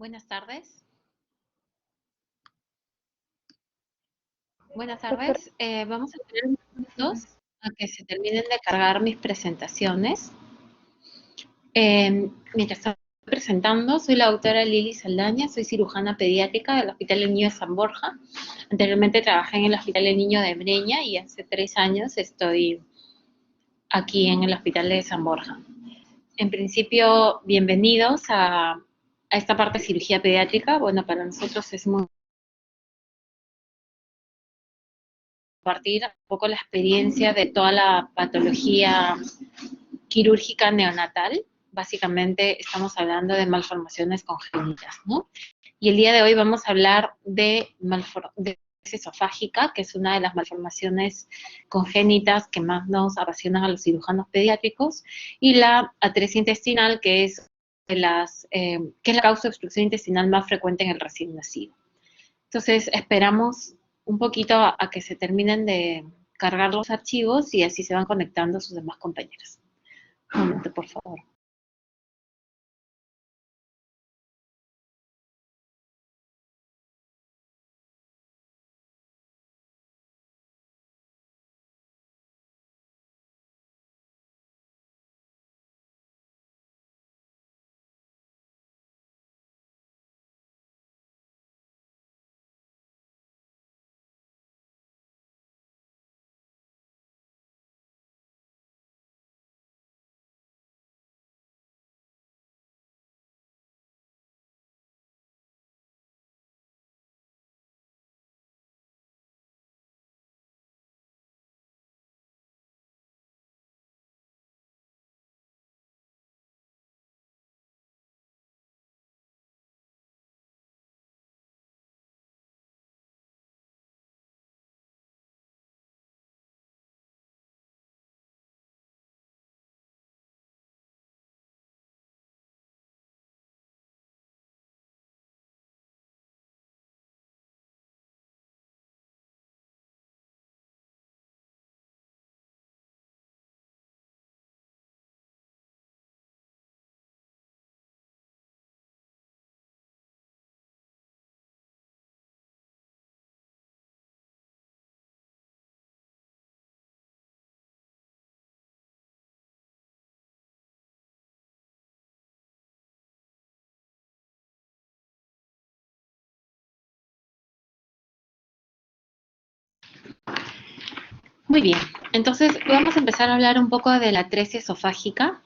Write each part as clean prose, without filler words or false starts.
Buenas tardes. Buenas tardes. Vamos a tener unos minutos a que se terminen de cargar mis presentaciones. Mientras estoy presentando, soy la doctora Lili Saldaña, soy cirujana pediátrica del Hospital del Niño de San Borja. Anteriormente trabajé en el Hospital del Niño de Breña y hace 3 años estoy aquí en el Hospital de San Borja. En principio, bienvenidos a esta parte de cirugía pediátrica. Bueno, para nosotros es muy compartir un poco la experiencia de toda la patología quirúrgica neonatal. Básicamente estamos hablando de malformaciones congénitas, ¿no? Y el día de hoy vamos a hablar de esofágica, que es una de las malformaciones congénitas que más nos apasionan a los cirujanos pediátricos, y la atresia intestinal, que es que es la causa de obstrucción intestinal más frecuente en el recién nacido. Entonces, esperamos un poquito a que se terminen de cargar los archivos y así se van conectando sus demás compañeros. Un momento, por favor. Muy bien, entonces vamos a empezar a hablar un poco de la atresia esofágica.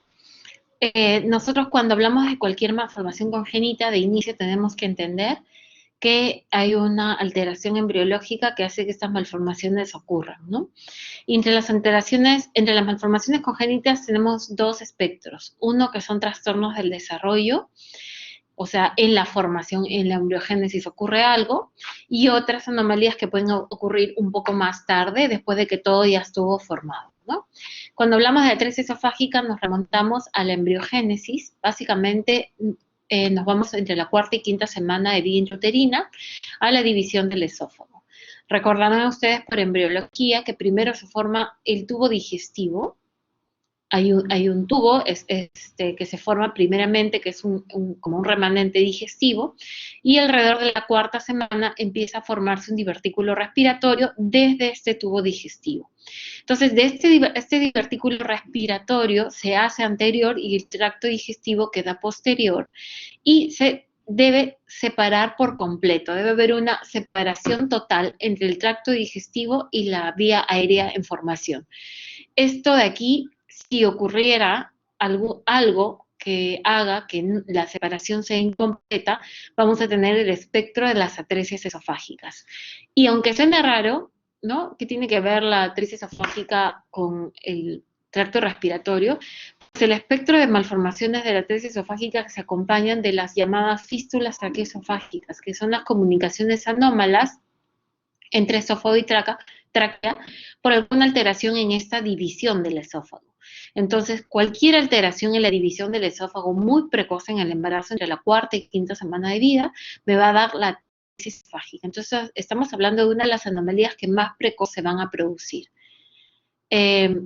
Nosotros cuando hablamos de cualquier malformación congénita, de inicio tenemos que entender que hay una alteración embriológica que hace que estas malformaciones ocurran, ¿no? Y entre las malformaciones congénitas tenemos dos espectros. Uno que son trastornos del desarrollo, o sea, en la formación, en la embriogénesis ocurre algo, y otras anomalías que pueden ocurrir un poco más tarde, después de que todo ya estuvo formado, ¿no? Cuando hablamos de atresia esofágica nos remontamos a la embriogénesis, básicamente nos vamos entre la cuarta y quinta semana de vida intrauterina a la división del esófago. Recordarán ustedes por embriología que primero se forma el tubo digestivo. Hay un tubo que se forma primeramente, que es como un remanente digestivo, y alrededor de la cuarta semana empieza a formarse un divertículo respiratorio desde este tubo digestivo. Entonces, de este divertículo respiratorio se hace anterior y el tracto digestivo queda posterior y se debe separar por completo, debe haber una separación total entre el tracto digestivo y la vía aérea en formación. Esto de aquí, si ocurriera algo que haga que la separación sea incompleta, vamos a tener el espectro de las atresias esofágicas. Y aunque suene raro, ¿no? ¿Qué tiene que ver la atresia esofágica con el tracto respiratorio? Pues el espectro de malformaciones de la atresia esofágica se acompañan de las llamadas fístulas traqueoesofágicas, que son las comunicaciones anómalas entre esófago y tráquea por alguna alteración en esta división del esófago. Entonces, cualquier alteración en la división del esófago muy precoz en el embarazo, entre la cuarta y quinta semana de vida, me va a dar la atresia esofágica. Entonces, estamos hablando de una de las anomalías que más precoz se van a producir. Eh,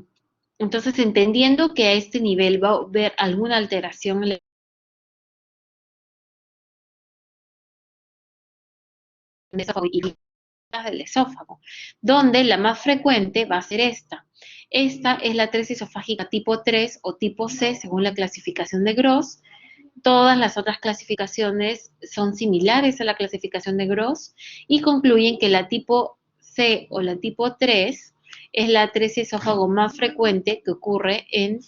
entonces, entendiendo que a este nivel va a haber alguna alteración en la del esófago y del esófago, donde la más frecuente va a ser esta. Esta es la atresia esofágica tipo 3 o tipo C, según la clasificación de Gross. Todas las otras clasificaciones son similares a la clasificación de Gross y concluyen que la tipo C o la tipo 3 es la atresia esófago más frecuente que ocurre en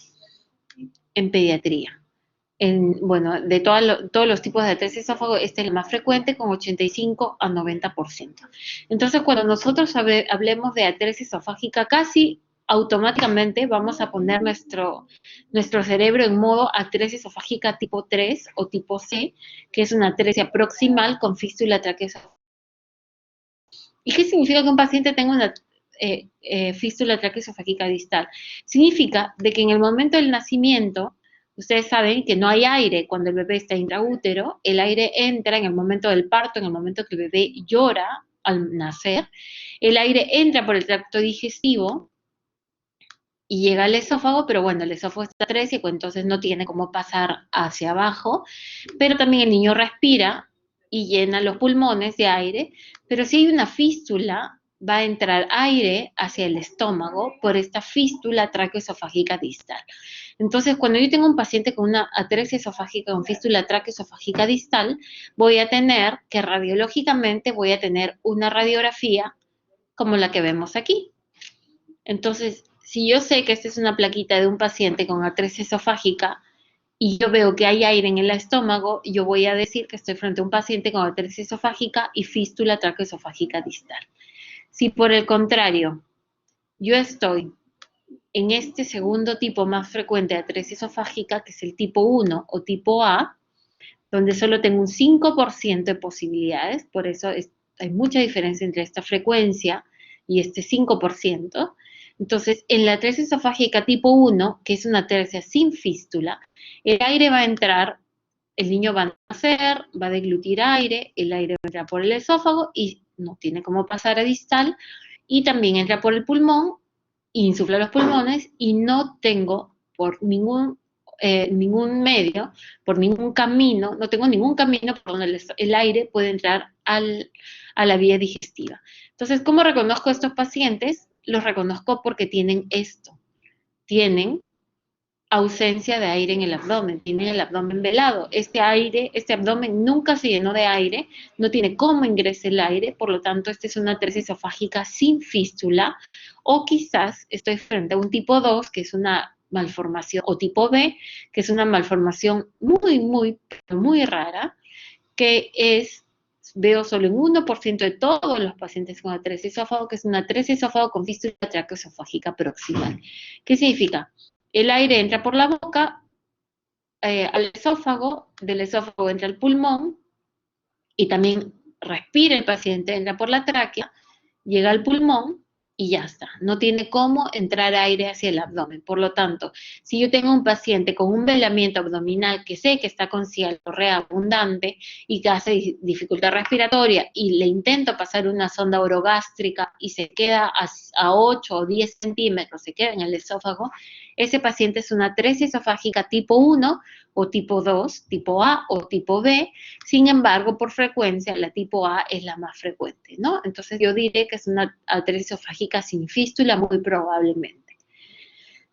pediatría. Bueno, de todos los tipos de atresia esófago, este es el más frecuente con 85 a 90%. Entonces, cuando nosotros hablemos de atresia esofágica, casi automáticamente vamos a poner nuestro cerebro en modo atresia esofágica tipo 3 o tipo C, que es una atresia proximal con fístula traqueoesofágica. ¿Y qué significa que un paciente tenga una fístula traqueoesofágica distal? Significa de que en el momento del nacimiento, ustedes saben que no hay aire cuando el bebé está intraútero, el aire entra en el momento del parto, en el momento que el bebé llora al nacer, el aire entra por el tracto digestivo y llega al esófago, pero bueno, el esófago está trésico, entonces no tiene cómo pasar hacia abajo, pero también el niño respira y llena los pulmones de aire, pero si hay una fístula, va a entrar aire hacia el estómago por esta fístula traqueoesofágica distal. Entonces, cuando yo tengo un paciente con una atresia esofágica con fístula traqueoesofágica distal, voy a tener que radiológicamente voy a tener una radiografía como la que vemos aquí. Entonces, si yo sé que esta es una plaquita de un paciente con atresia esofágica y yo veo que hay aire en el estómago, yo voy a decir que estoy frente a un paciente con atresia esofágica y fístula traqueoesofágica distal. Si por el contrario, yo estoy en este segundo tipo más frecuente de atresia esofágica, que es el tipo 1 o tipo A, donde solo tengo un 5% de posibilidades, por eso hay mucha diferencia entre esta frecuencia y este 5%. Entonces, en la atresia esofágica tipo 1, que es una atresia sin fístula, el aire va a entrar, el niño va a nacer, va a deglutir aire, el aire va a entrar por el esófago y no tiene cómo pasar a distal, y también entra por el pulmón, insufla los pulmones y no tengo por ningún medio, por ningún camino, no tengo ningún camino por donde el aire puede entrar a la vía digestiva. Entonces, ¿cómo reconozco a estos pacientes? Los reconozco porque tienen esto, tienen ausencia de aire en el abdomen, tienen el abdomen velado. Este abdomen nunca se llenó de aire, no tiene cómo ingrese el aire, por lo tanto, esta es una atresia esofágica sin fístula, o quizás estoy frente a un tipo 2, que es una malformación, o tipo B, que es una malformación muy rara, que veo solo en 1% de todos los pacientes con atresia esófago, que es una atresia esófago con fístula traqueoesofágica proximal. ¿Qué significa? El aire entra por la boca al esófago, del esófago entra al pulmón y también respira el paciente, entra por la tráquea, llega al pulmón y ya está. No tiene cómo entrar aire hacia el abdomen. Por lo tanto, si yo tengo un paciente con un velamiento abdominal que sé que está con cialorrea abundante y que hace dificultad respiratoria y le intento pasar una sonda orogástrica y se queda a 8 o 10 centímetros, se queda en el esófago, ese paciente es una atresia esofágica tipo 1 o tipo 2, tipo A o tipo B. Sin embargo, por frecuencia, la tipo A es la más frecuente, ¿no? Entonces yo diré que es una atresia esofágica sin fístula muy probablemente.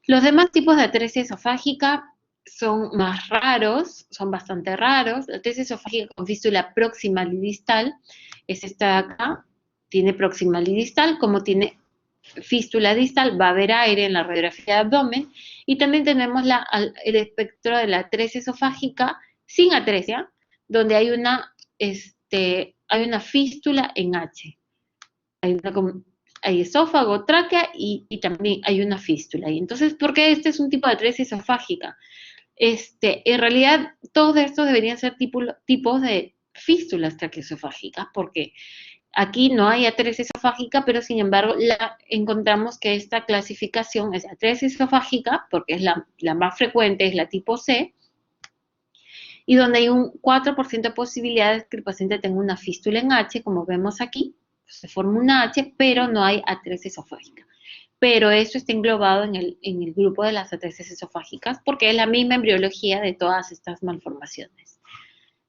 Los demás tipos de atresia esofágica son más raros, son bastante raros. La atresia esofágica con fístula proximal y distal es esta de acá, tiene proximal y distal, como tiene fístula distal, va a haber aire en la radiografía de abdomen, y también tenemos el espectro de la atresia esofágica sin atresia, donde hay una fístula en H. Hay esófago, tráquea y también hay una fístula. Y entonces, ¿por qué este es un tipo de atresia esofágica? En realidad, todos estos deberían ser tipos de fístulas traqueoesofágicas, porque aquí no hay atresia esofágica, pero sin embargo encontramos que esta clasificación es atresia esofágica, porque es la más frecuente, es la tipo C, y donde hay un 4% de posibilidades que el paciente tenga una fístula en H, como vemos aquí, se forma una H, pero no hay atresia esofágica. Pero eso está englobado en el grupo de las atresias esofágicas, porque es la misma embriología de todas estas malformaciones.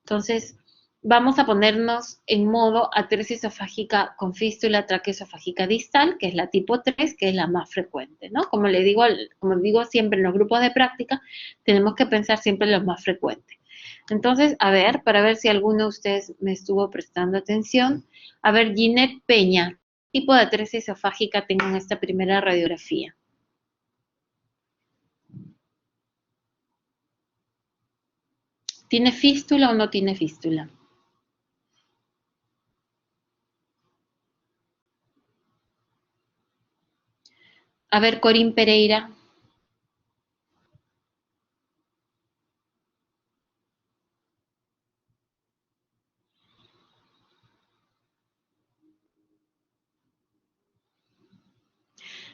Entonces, vamos a ponernos en modo atresia esofágica con fístula traqueoesofágica distal, que es la tipo 3, que es la más frecuente, ¿no? Como le digo, como digo siempre en los grupos de práctica, tenemos que pensar siempre en los más frecuentes. Entonces, a ver, para ver si alguno de ustedes me estuvo prestando atención. A ver, Ginette Peña, ¿qué tipo de atresia esofágica tengo en esta primera radiografía? ¿Tiene fístula o no tiene fístula? A ver, Corín Pereira.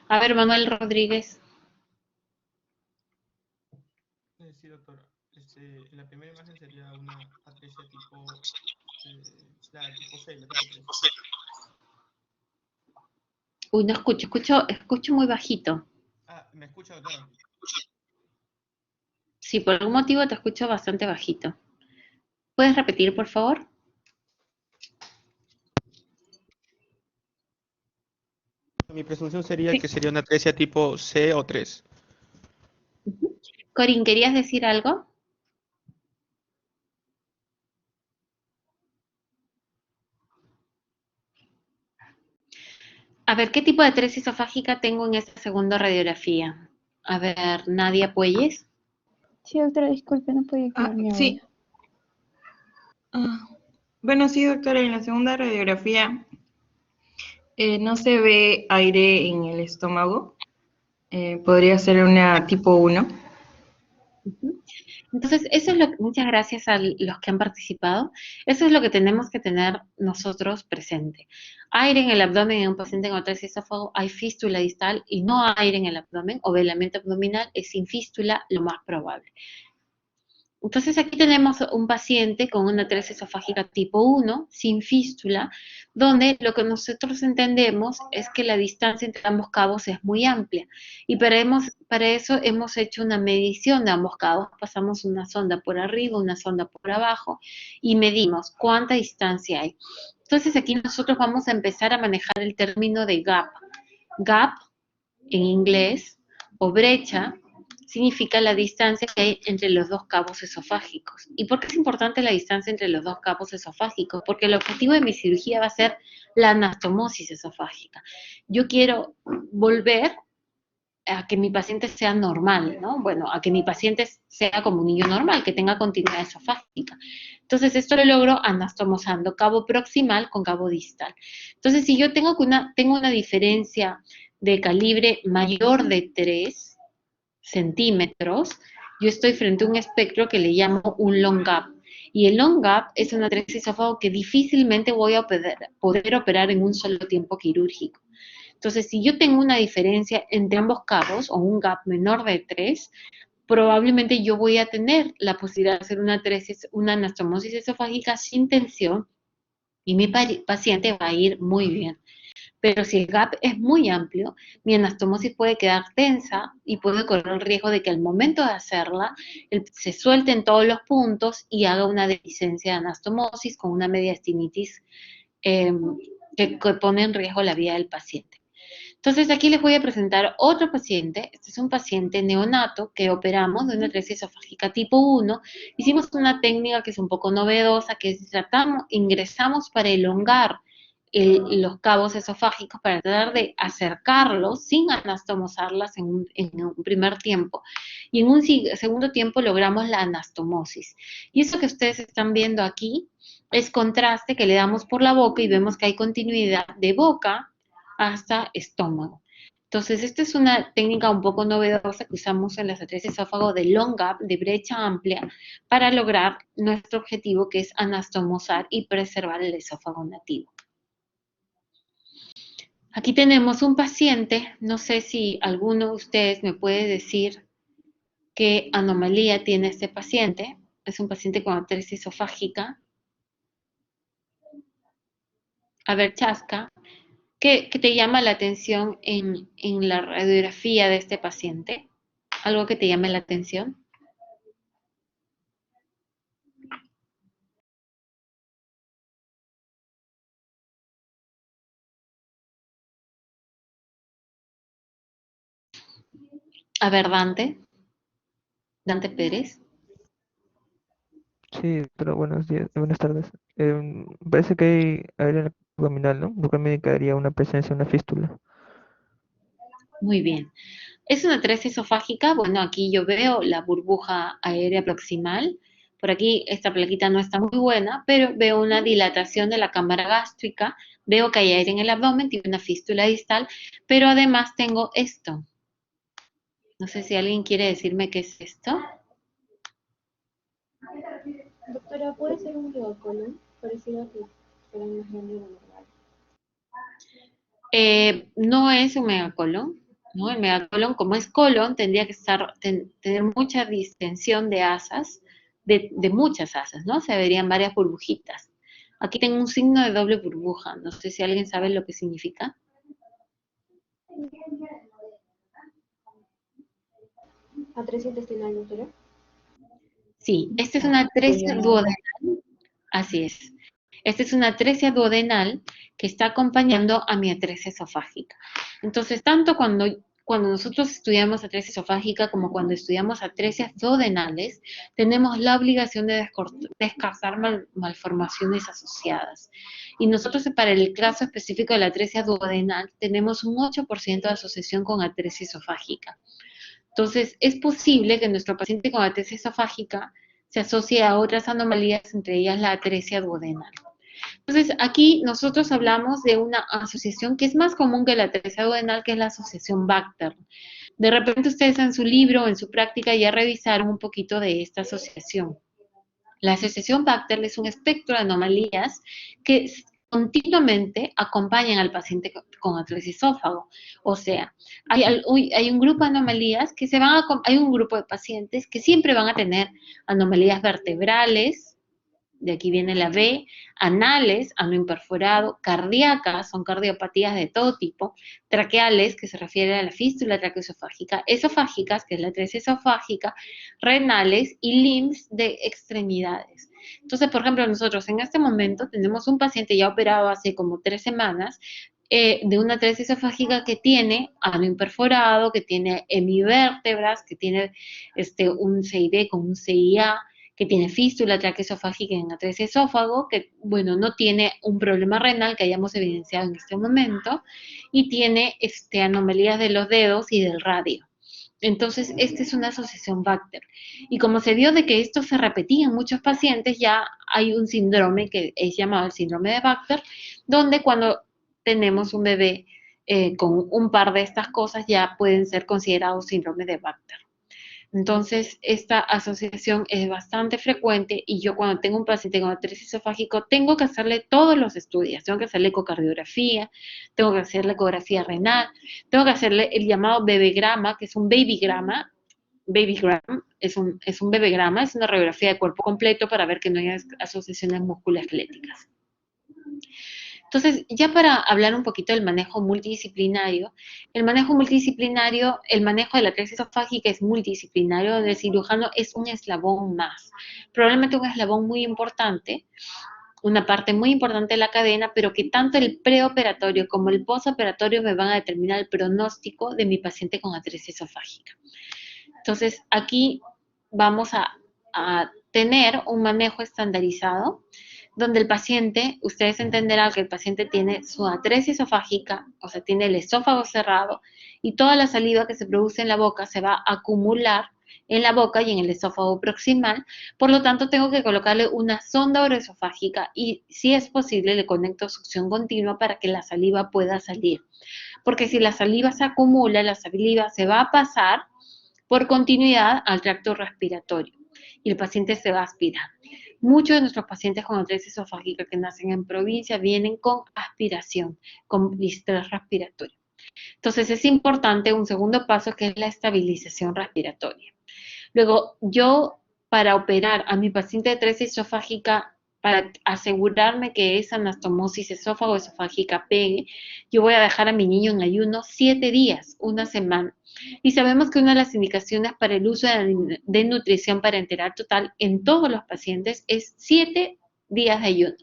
A ver, Manuel Rodríguez. Sí, doctora. La primera imagen sería una atresia tipo, la tipo C, la tipo 3. Uy, no escucho muy bajito. Ah, ¿me escucha, doctora? Sí, por algún motivo te escucho bastante bajito. ¿Puedes repetir, por favor? Mi presunción sería Sí. que sería una atresia tipo C o 3. Corín, ¿querías decir algo? A ver, ¿qué tipo de atresia esofágica tengo en esta segunda radiografía? A ver, Nadia Puelles. Sí, doctora, disculpe, no podía activar mi audio. Sí. Bueno, sí, doctora, en la segunda radiografía no se ve aire en el estómago. Podría ser una tipo 1. Ujú. Entonces, eso es lo que, muchas gracias a los que han participado. Eso es lo que tenemos que tener nosotros presente. Aire en el abdomen en un paciente con atresia esófago, hay fístula distal y no aire en el abdomen o velamiento abdominal es sin fístula, lo más probable. Entonces aquí tenemos un paciente con una atresia esofágica tipo 1, sin fístula, donde lo que nosotros entendemos es que la distancia entre ambos cabos es muy amplia. Y para eso hemos hecho una medición de ambos cabos. Pasamos una sonda por arriba, una sonda por abajo y medimos cuánta distancia hay. Entonces aquí nosotros vamos a empezar a manejar el término de gap. Gap en inglés o brecha significa la distancia que hay entre los dos cabos esofágicos. ¿Y por qué es importante la distancia entre los dos cabos esofágicos? Porque el objetivo de mi cirugía va a ser la anastomosis esofágica. Yo quiero volver a que mi paciente sea normal, ¿no? Bueno, a que mi paciente sea como un niño normal, que tenga continuidad esofágica. Entonces, esto lo logro anastomosando cabo proximal con cabo distal. Entonces, si yo tengo una diferencia de calibre mayor de 3 centímetros, yo estoy frente a un espectro que le llamo un long gap. Y el long gap es una atresia esófago que difícilmente voy a poder operar en un solo tiempo quirúrgico. Entonces, si yo tengo una diferencia entre ambos cabos o un gap menor de 3, probablemente yo voy a tener la posibilidad de hacer una anastomosis esofágica sin tensión y mi paciente va a ir muy bien. Pero si el gap es muy amplio, mi anastomosis puede quedar tensa y puede correr el riesgo de que al momento de hacerla se suelten todos los puntos y haga una deficiencia de anastomosis con una mediastinitis eh, que pone en riesgo la vida del paciente. Entonces aquí les voy a presentar otro paciente. Este es un paciente neonato que operamos de una atresia esofágica tipo 1. Hicimos una técnica que es un poco novedosa, que es ingresamos para elongar los cabos esofágicos para tratar de acercarlos sin anastomosarlas en un primer tiempo. Y en un segundo tiempo logramos la anastomosis. Y eso que ustedes están viendo aquí es contraste que le damos por la boca y vemos que hay continuidad de boca hasta estómago. Entonces, esta es una técnica un poco novedosa que usamos en las atresia esófago de long gap, de brecha amplia, para lograr nuestro objetivo que es anastomosar y preservar el esófago nativo. Aquí tenemos un paciente, no sé si alguno de ustedes me puede decir qué anomalía tiene este paciente. Es un paciente con atresia esofágica. A ver, Chasca, ¿qué te llama la atención en la radiografía de este paciente? ¿Algo que te llame la atención? A ver, Dante Pérez. Sí, pero buenos días, buenas tardes. Parece que hay aire en el abdominal, ¿no? Lo cual me indicaría una presencia, una fístula. Muy bien. ¿Es una atresia esofágica? Bueno, aquí yo veo la burbuja aérea proximal. Por aquí esta plaquita no está muy buena, pero veo una dilatación de la cámara gástrica. Veo que hay aire en el abdomen, tiene una fístula distal, pero además tengo esto. No sé si alguien quiere decirme qué es esto. Doctora, ¿puede ser un megacolon? Pareciera que será más grande de lo normal. No es un megacolon, ¿no? El megacolon, como es colon, tendría que tener mucha distensión de asas, de muchas asas, ¿no? Se verían varias burbujitas. Aquí tengo un signo de doble burbuja. No sé si alguien sabe lo que significa. ¿Atresia intestinal, doctora? Sí, esta es una atresia duodenal. Así es. Esta es una atresia duodenal que está acompañando a mi atresia esofágica. Entonces, tanto cuando nosotros estudiamos atresia esofágica como cuando estudiamos atresias duodenales, tenemos la obligación de descartar malformaciones asociadas. Y nosotros, para el caso específico de la atresia duodenal, tenemos un 8% de asociación con atresia esofágica. Entonces, es posible que nuestro paciente con atresia esofágica se asocie a otras anomalías, entre ellas la atresia duodenal. Entonces, aquí nosotros hablamos de una asociación que es más común que la atresia duodenal, que es la asociación Bacter. De repente ustedes en su libro o en su práctica ya revisaron un poquito de esta asociación. La asociación Bacter es un espectro de anomalías que continuamente acompañan al paciente con atresia esófago. O sea, hay un grupo de anomalías que hay un grupo de pacientes que siempre van a tener anomalías vertebrales, de aquí viene la B, anales, ano imperforado, cardíacas, son cardiopatías de todo tipo, traqueales, que se refiere a la fístula traqueoesofágica, esofágicas, que es la atresia esofágica, renales y LIMS de extremidades. Entonces, por ejemplo, nosotros en este momento tenemos un paciente ya operado hace como 3 semanas, de una atresia esofágica que tiene ano imperforado, que tiene hemivértebras, que tiene un CID con un CIA, que tiene fístula traqueoesofágica en atresia esófago, que, bueno, no tiene un problema renal que hayamos evidenciado en este momento, y tiene anomalías de los dedos y del radio. Entonces, esta es una asociación Bacter. Y como se vio de que esto se repetía en muchos pacientes, ya hay un síndrome que es llamado el síndrome de Bacter, donde cuando tenemos un bebé con un par de estas cosas ya pueden ser considerados síndrome de Bacter. Entonces, esta asociación es bastante frecuente y yo cuando tengo un paciente con atresia esofágico tengo que hacerle todos los estudios. Tengo que hacerle ecocardiografía, tengo que hacerle ecografía renal, tengo que hacerle el llamado bebegrama, que es un babygrama. Babygram es un bebegrama, es una radiografía de cuerpo completo para ver que no haya asociaciones musculoesqueléticas. Entonces, ya para hablar un poquito del manejo multidisciplinario, el manejo de la atresia esofágica es multidisciplinario, donde el cirujano es un eslabón más. Probablemente un eslabón muy importante, una parte muy importante de la cadena, pero que tanto el preoperatorio como el postoperatorio me van a determinar el pronóstico de mi paciente con atresia esofágica. Entonces, aquí vamos a tener un manejo estandarizado, donde el paciente, ustedes entenderán que el paciente tiene su atresia esofágica, o sea, tiene el esófago cerrado, y toda la saliva que se produce en la boca se va a acumular en la boca y en el esófago proximal, por lo tanto tengo que colocarle una sonda oroesofágica y, si es posible, le conecto succión continua para que la saliva pueda salir. Porque si la saliva se acumula, la saliva se va a pasar por continuidad al tracto respiratorio y el paciente se va a aspirar. Muchos de nuestros pacientes con atresia esofágica que nacen en provincia vienen con aspiración, con distrés respiratorio. Entonces es importante un segundo paso que es la estabilización respiratoria. Luego, yo para operar a mi paciente de atresia esofágica, para asegurarme que esa anastomosis esófago-esofágica pegue, yo voy a dejar a mi niño en ayuno 7 días, una semana. Y sabemos que una de las indicaciones para el uso de nutrición parenteral total en todos los pacientes es 7 días de ayuno.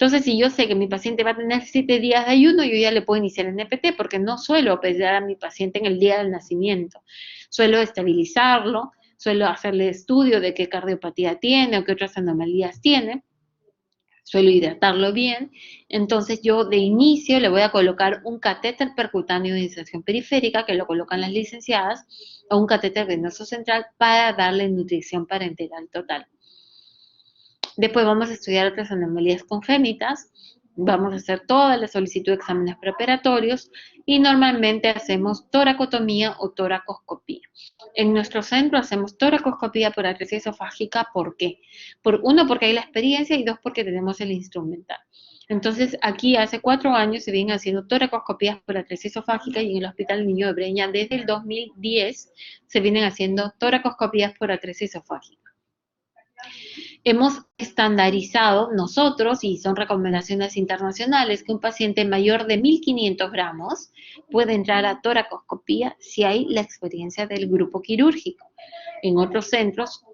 Entonces, si yo sé que mi paciente va a tener 7 días de ayuno, yo ya le puedo iniciar el NPT, porque no suelo operar a mi paciente en el día del nacimiento. Suelo estabilizarlo, suelo hacerle estudio de qué cardiopatía tiene o qué otras anomalías tiene, suelo hidratarlo bien. Entonces, yo de inicio le voy a colocar un catéter percutáneo de inserción periférica, que lo colocan las licenciadas, o un catéter venoso central para darle nutrición parenteral total. Después vamos a estudiar otras anomalías congénitas, vamos a hacer toda la solicitud de exámenes preparatorios y normalmente hacemos toracotomía o toracoscopía. En nuestro centro hacemos toracoscopía por atresia esofágica, ¿por qué? Uno, porque hay la experiencia y dos, porque tenemos el instrumental. Entonces, aquí hace 4 años se vienen haciendo toracoscopías por atresia esofágica y en el Hospital Niño de Breña desde el 2010 se vienen haciendo toracoscopías por atresia esofágica. Hemos estandarizado nosotros, y son recomendaciones internacionales, que un paciente mayor de 1.500 gramos puede entrar a toracoscopía si hay la experiencia del grupo quirúrgico. En otros centros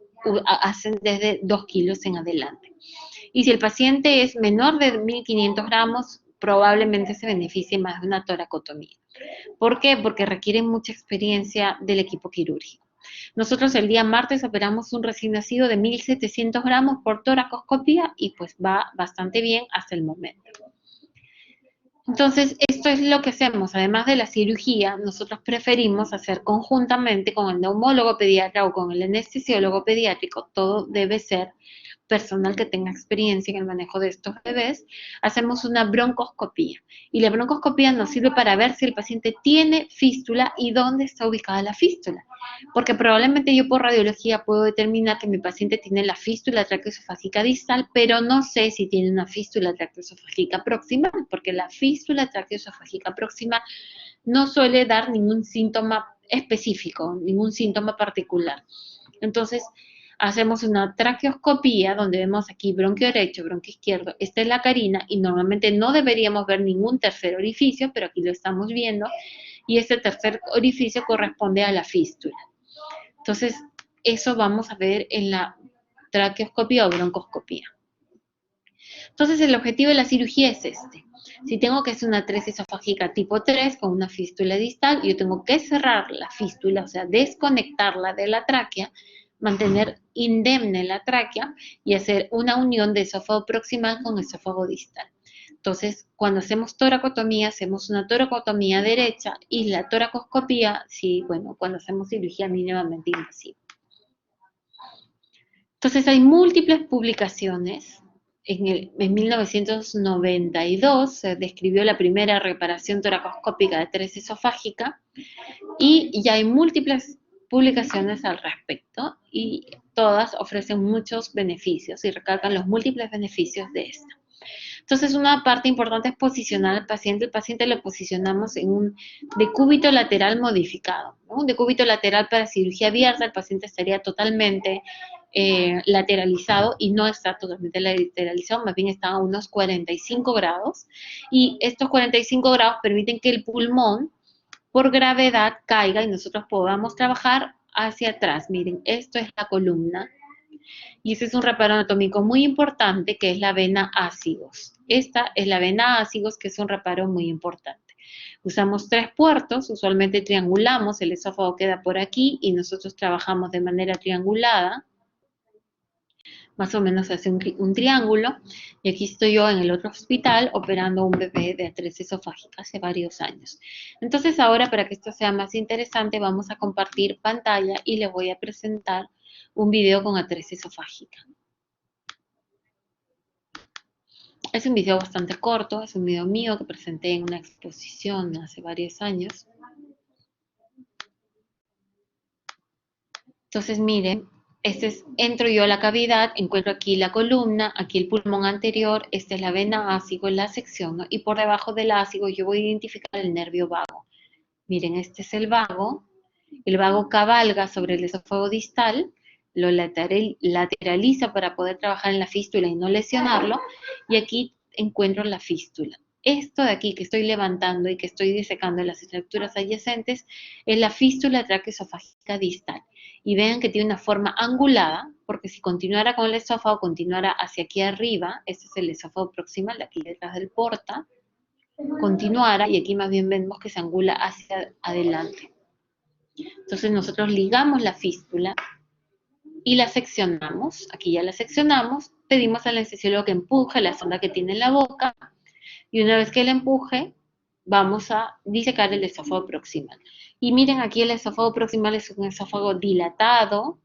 hacen desde 2 kilos en adelante. Y si el paciente es menor de 1.500 gramos, probablemente se beneficie más de una toracotomía. ¿Por qué? Porque requiere mucha experiencia del equipo quirúrgico. Nosotros el día martes operamos un recién nacido de 1.700 gramos por toracoscopía y pues va bastante bien hasta el momento. Entonces, esto es lo que hacemos. Además de la cirugía, nosotros preferimos hacer conjuntamente con el neumólogo pediatra o con el anestesiólogo pediátrico, todo debe ser personal que tenga experiencia en el manejo de estos bebés, hacemos una broncoscopía. Y la broncoscopía nos sirve para ver si el paciente tiene fístula y dónde está ubicada la fístula. Porque probablemente yo por radiología puedo determinar que mi paciente tiene la fístula traqueoesofágica distal, pero no sé si tiene una fístula traqueoesofágica proximal, porque la fístula traqueoesofágica proximal no suele dar ningún síntoma específico, ningún síntoma particular. Entonces, hacemos una traqueoscopía donde vemos aquí bronquio derecho, bronquio izquierdo, esta es la carina y normalmente no deberíamos ver ningún tercer orificio, pero aquí lo estamos viendo y este tercer orificio corresponde a la fístula. Entonces, eso vamos a ver en la traqueoscopía o broncoscopía. Entonces, el objetivo de la cirugía es este. Si tengo que hacer una atresia esofágica tipo 3 con una fístula distal, yo tengo que cerrar la fístula, o sea, desconectarla de la tráquea, mantener indemne la tráquea y hacer una unión de esófago proximal con esófago distal. Entonces, cuando hacemos toracotomía, hacemos una toracotomía derecha y la toracoscopía, sí, bueno, cuando hacemos cirugía mínimamente invasiva. Entonces, hay múltiples publicaciones. En 1992 se describió la primera reparación toracoscópica de atresia esofágica y ya hay múltiples publicaciones al respecto y todas ofrecen muchos beneficios y recalcan los múltiples beneficios de esta. Entonces, una parte importante es posicionar al paciente. El paciente lo posicionamos en un decúbito lateral modificado, ¿no? Un decúbito lateral para cirugía abierta, el paciente estaría totalmente lateralizado y no está totalmente lateralizado, más bien está a unos 45 grados. Y estos 45 grados permiten que el pulmón, por gravedad, caiga y nosotros podamos trabajar hacia atrás. Miren, esto es la columna. Y ese es un reparo anatómico muy importante, que es la vena ácigos. Esta es la vena ácigos, que es un reparo muy importante. Usamos 3 puertos, usualmente triangulamos, el esófago queda por aquí y nosotros trabajamos de manera triangulada. Más o menos hace un triángulo. Y aquí estoy yo en el otro hospital operando un bebé de atresia esofágica hace varios años. Entonces ahora, para que esto sea más interesante, vamos a compartir pantalla y les voy a presentar un video con atresia esofágica. Es un video bastante corto, es un video mío que presenté en una exposición hace varios años. Entonces miren, entro yo a la cavidad, encuentro aquí la columna, aquí el pulmón anterior, esta es la vena ácigo, la sección, ¿no? Y por debajo del ácigo yo voy a identificar el nervio vago. Miren, este es el vago cabalga sobre el esófago distal, lo lateraliza para poder trabajar en la fístula y no lesionarlo, y aquí encuentro la fístula. Esto de aquí que estoy levantando y que estoy disecando en las estructuras adyacentes es la fístula traqueoesofágica distal. Y vean que tiene una forma angulada, porque si continuara con el esófago, continuara hacia aquí arriba, este es el esófago proximal, aquí detrás del porta, continuara, y aquí más bien vemos que se angula hacia adelante. Entonces nosotros ligamos la fístula y la seccionamos, aquí ya la seccionamos, pedimos al anestesiólogo que empuje la sonda que tiene en la boca, y una vez que la empuje, vamos a disecar el esófago proximal. Y miren, aquí el esófago proximal es un esófago dilatado,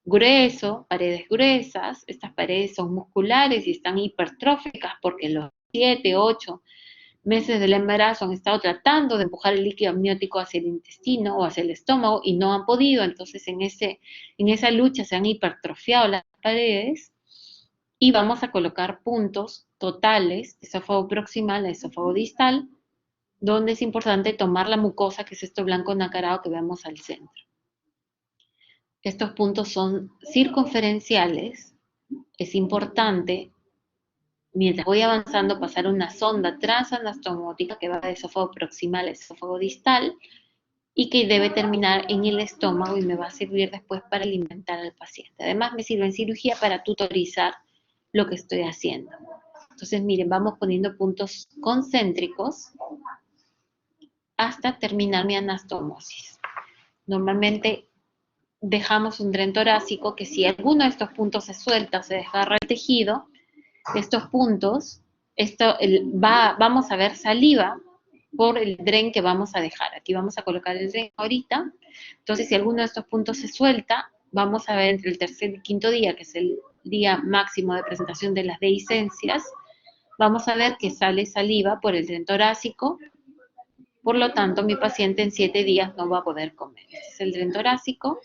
grueso, paredes gruesas. Estas paredes son musculares y están hipertróficas porque los 7, 8 meses del embarazo han estado tratando de empujar el líquido amniótico hacia el intestino o hacia el estómago y no han podido. Entonces en esa lucha se han hipertrofiado las paredes y vamos a colocar puntos totales, esófago proximal a esófago distal, donde es importante tomar la mucosa, que es esto blanco nacarado que vemos al centro. Estos puntos son circunferenciales. Es importante, mientras voy avanzando, pasar una sonda transanastomótica que va de esófago proximal a esófago distal y que debe terminar en el estómago y me va a servir después para alimentar al paciente. Además, me sirve en cirugía para tutorizar lo que estoy haciendo. Entonces, miren, vamos poniendo puntos concéntricos hasta terminar mi anastomosis. Normalmente dejamos un dren torácico que si alguno de estos puntos se suelta, se desgarra el tejido, estos puntos, vamos a ver saliva por el dren que vamos a dejar. Aquí vamos a colocar el dren ahorita. Entonces, si alguno de estos puntos se suelta, vamos a ver entre el tercer y quinto día, que es el día máximo de presentación de las dehiscencias, vamos a ver que sale saliva por el dren torácico. Por lo tanto, mi paciente en 7 días no va a poder comer. Este es el dren torácico.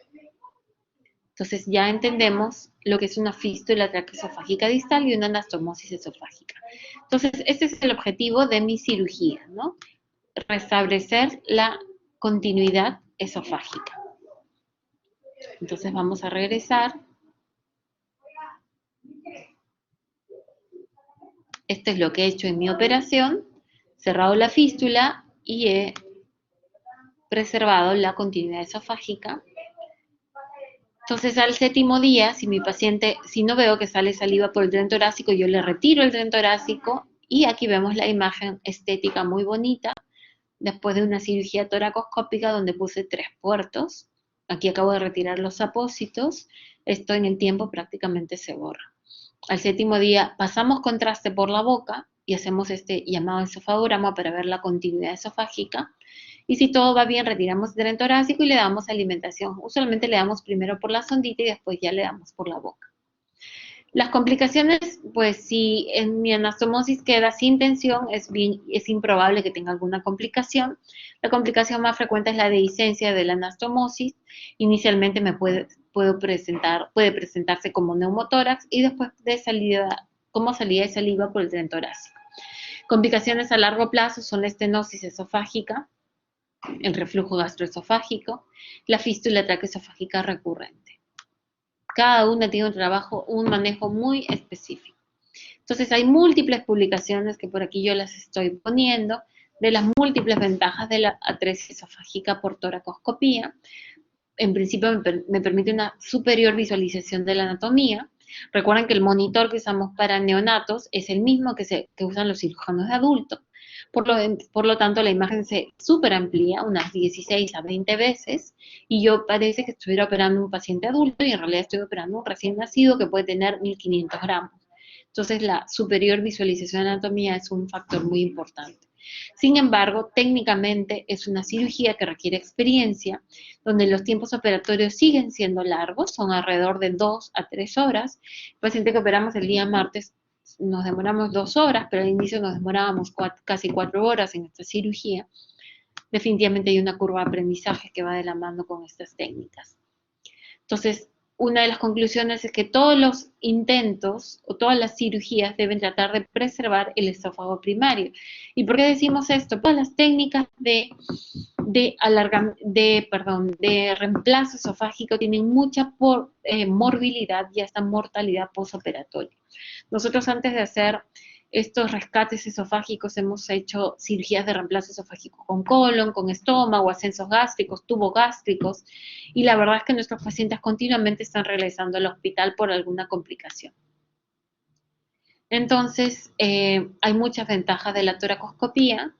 Entonces ya entendemos lo que es una fístula traqueoesofágica distal y una anastomosis esofágica. Entonces, este es el objetivo de mi cirugía, ¿no? Restablecer la continuidad esofágica. Entonces vamos a regresar. Esto es lo que he hecho en mi operación. Cerrado la fístula y he preservado la continuidad esofágica. Entonces, al 7º día, si no veo que sale saliva por el dren torácico, yo le retiro el dren torácico y aquí vemos la imagen estética muy bonita después de una cirugía toracoscópica donde puse 3 puertos. Aquí acabo de retirar los apósitos. Esto en el tiempo prácticamente se borra. Al 7º día pasamos contraste por la boca y hacemos este llamado esofagograma para ver la continuidad esofágica. Y si todo va bien, retiramos el dren torácico y le damos alimentación. Usualmente le damos primero por la sondita y después ya le damos por la boca. Las complicaciones, pues si en mi anastomosis queda sin tensión, es improbable que tenga alguna complicación. La complicación más frecuente es la dehiscencia de la anastomosis. Inicialmente puede presentarse como neumotórax y después como salida de saliva por el dren torácico. Complicaciones a largo plazo son la estenosis esofágica, el reflujo gastroesofágico, la fístula traqueoesofágica recurrente. Cada una tiene un manejo muy específico. Entonces hay múltiples publicaciones que por aquí yo las estoy poniendo de las múltiples ventajas de la atresia esofágica por toracoscopía. En principio me permite una superior visualización de la anatomía. Recuerden que el monitor que usamos para neonatos es el mismo que usan los cirujanos de adultos. Por lo tanto, la imagen se superamplía unas 16 a 20 veces y yo parece que estuviera operando un paciente adulto y en realidad estoy operando un recién nacido que puede tener 1500 gramos. Entonces, la superior visualización de anatomía es un factor muy importante. Sin embargo, técnicamente es una cirugía que requiere experiencia, donde los tiempos operatorios siguen siendo largos, son alrededor de 2 a 3 horas. El paciente que operamos el día martes nos demoramos 2 horas, pero al inicio nos demorábamos casi 4 horas en esta cirugía. Definitivamente hay una curva de aprendizaje que va de la mano con estas técnicas. Entonces, una de las conclusiones es que todos los intentos o todas las cirugías deben tratar de preservar el esófago primario. ¿Y por qué decimos esto? Todas las técnicas de reemplazo esofágico tienen mucha morbilidad y hasta mortalidad postoperatoria. Nosotros antes de hacer estos rescates esofágicos hemos hecho cirugías de reemplazo esofágico con colon, con estómago, ascensos gástricos, tubos gástricos, y la verdad es que nuestros pacientes continuamente están regresando al hospital por alguna complicación. Entonces, hay muchas ventajas de la toracoscopía.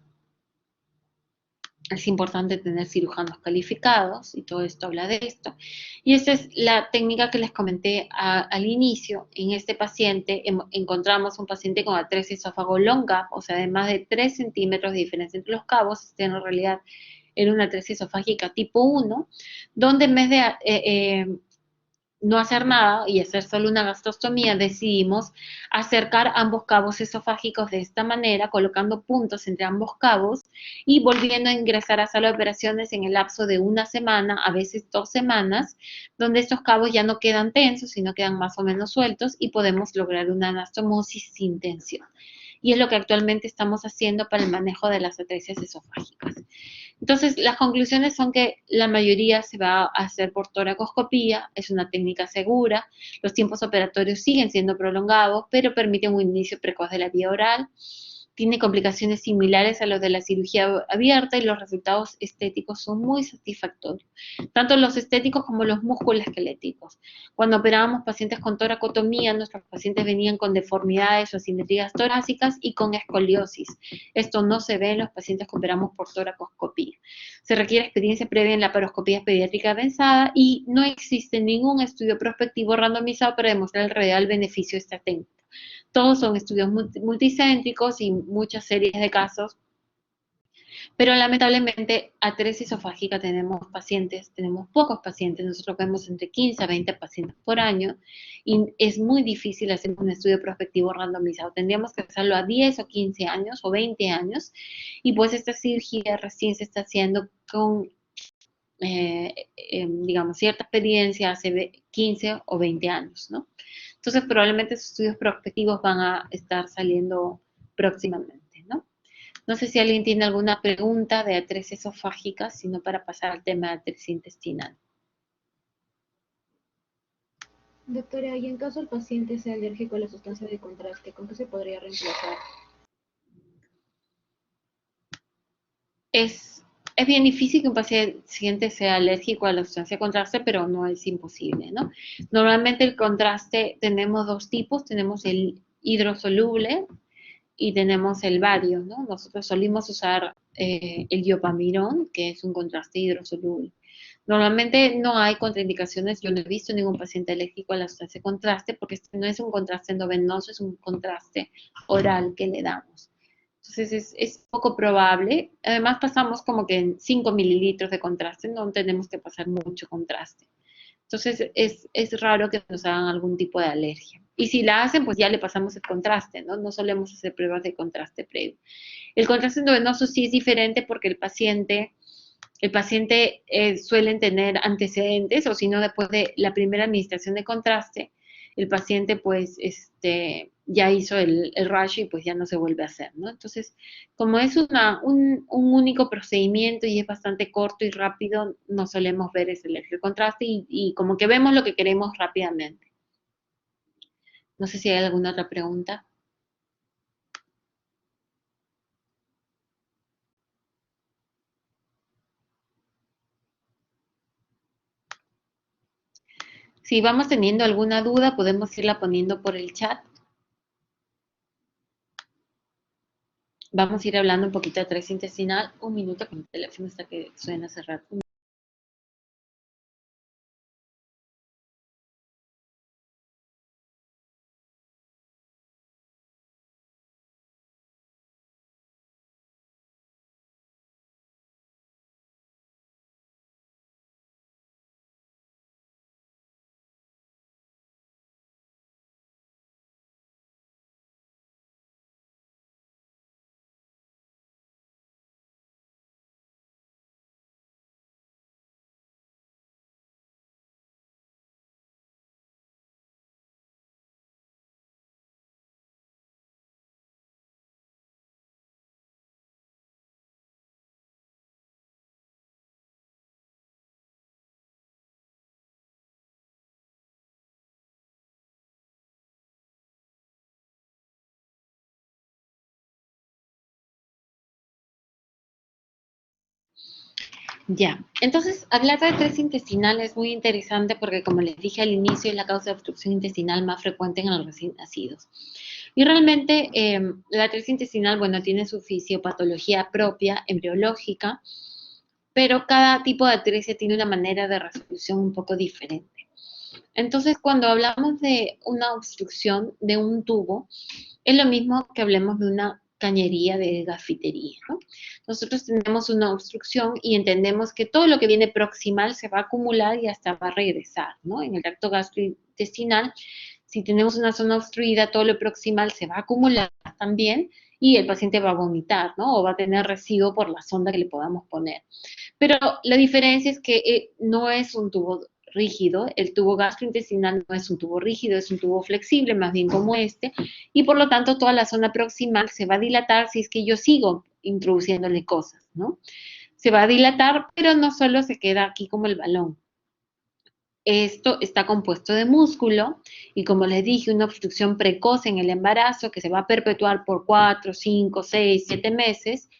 Es importante tener cirujanos calificados, y todo esto habla de esto. Y esta es la técnica que les comenté al inicio. En este paciente encontramos un paciente con atresia esófago long gap, o sea, de más de 3 centímetros de diferencia entre los cabos. Este en realidad era una atresia esofágica tipo 1, donde en vez de no hacer nada y hacer solo una gastrostomía, decidimos acercar ambos cabos esofágicos de esta manera, colocando puntos entre ambos cabos y volviendo a ingresar a sala de operaciones en el lapso de una semana, a veces 2 semanas, donde estos cabos ya no quedan tensos, sino quedan más o menos sueltos y podemos lograr una anastomosis sin tensión. Y es lo que actualmente estamos haciendo para el manejo de las atresias esofágicas. Entonces, las conclusiones son que la mayoría se va a hacer por toracoscopía, es una técnica segura, los tiempos operatorios siguen siendo prolongados, pero permiten un inicio precoz de la vía oral, tiene complicaciones similares a los de la cirugía abierta y los resultados estéticos son muy satisfactorios, tanto los estéticos como los musculoesqueléticos. Cuando operábamos pacientes con toracotomía, nuestros pacientes venían con deformidades o asimetrías torácicas y con escoliosis. Esto no se ve en los pacientes que operamos por toracoscopía. Se requiere experiencia previa en la laparoscopía pediátrica avanzada y no existe ningún estudio prospectivo randomizado para demostrar el real beneficio de esta técnica. Todos son estudios multicéntricos y muchas series de casos, pero lamentablemente atresia esofágica tenemos pocos pacientes, nosotros vemos entre 15 a 20 pacientes por año y es muy difícil hacer un estudio prospectivo randomizado. Tendríamos que hacerlo a 10 o 15 años o 20 años y pues esta cirugía recién se está haciendo con digamos, cierta experiencia hace 15 o 20 años, ¿no? Entonces, probablemente esos estudios prospectivos van a estar saliendo próximamente, ¿no? No sé si alguien tiene alguna pregunta de atresia esofágica, sino para pasar al tema de atresia intestinal. Doctora, y en caso el paciente sea alérgico a la sustancia de contraste, ¿con qué se podría reemplazar? Es bien difícil que un paciente sea alérgico a la sustancia de contraste, pero no es imposible, ¿no? Normalmente el contraste tenemos dos tipos, tenemos el hidrosoluble y tenemos el bario, ¿no? Nosotros solimos usar el iopamirón, que es un contraste hidrosoluble. Normalmente no hay contraindicaciones, yo no he visto ningún paciente alérgico a la sustancia de contraste, porque este no es un contraste endovenoso, es un contraste oral que le damos. Entonces es poco probable. Además pasamos como que en 5 mililitros de contraste, no tenemos que pasar mucho contraste. Entonces es raro que nos hagan algún tipo de alergia. Y si la hacen, pues ya le pasamos el contraste, ¿no? No solemos hacer pruebas de contraste previo. El contraste endovenoso sí es diferente porque el paciente suelen tener antecedentes, o si no, después de la primera administración de contraste, el paciente pues ya hizo el rash y pues ya no se vuelve a hacer, ¿no? Entonces, como es un único procedimiento y es bastante corto y rápido, no solemos ver ese alergia al contraste y como que vemos lo que queremos rápidamente. No sé si hay alguna otra pregunta. Si vamos teniendo alguna duda, podemos irla poniendo por el chat. Vamos a ir hablando un poquito de atresia intestinal. Un minuto con el teléfono hasta que suene a cerrar. Ya, entonces hablar de atresia intestinal es muy interesante porque, como les dije al inicio, es la causa de obstrucción intestinal más frecuente en los recién nacidos. Y realmente la atresia intestinal, bueno, tiene su fisiopatología propia, embriológica, pero cada tipo de atresia tiene una manera de resolución un poco diferente. Entonces, cuando hablamos de una obstrucción de un tubo, es lo mismo que hablemos de una cañería de gafitería, ¿no? Nosotros tenemos una obstrucción y entendemos que todo lo que viene proximal se va a acumular y hasta va a regresar, ¿no? En el tracto gastrointestinal, si tenemos una zona obstruida, todo lo proximal se va a acumular también y el paciente va a vomitar, ¿no? O va a tener residuo por la sonda que le podamos poner. Pero la diferencia es que no es un tubo rígido, el tubo gastrointestinal no es un tubo rígido, es un tubo flexible, más bien como este, y por lo tanto toda la zona proximal se va a dilatar si es que yo sigo introduciéndole cosas, ¿no? Se va a dilatar, pero no solo se queda aquí como el balón. Esto está compuesto de músculo y, como les dije, una obstrucción precoz en el embarazo que se va a perpetuar por 4, 5, 6, 7 meses.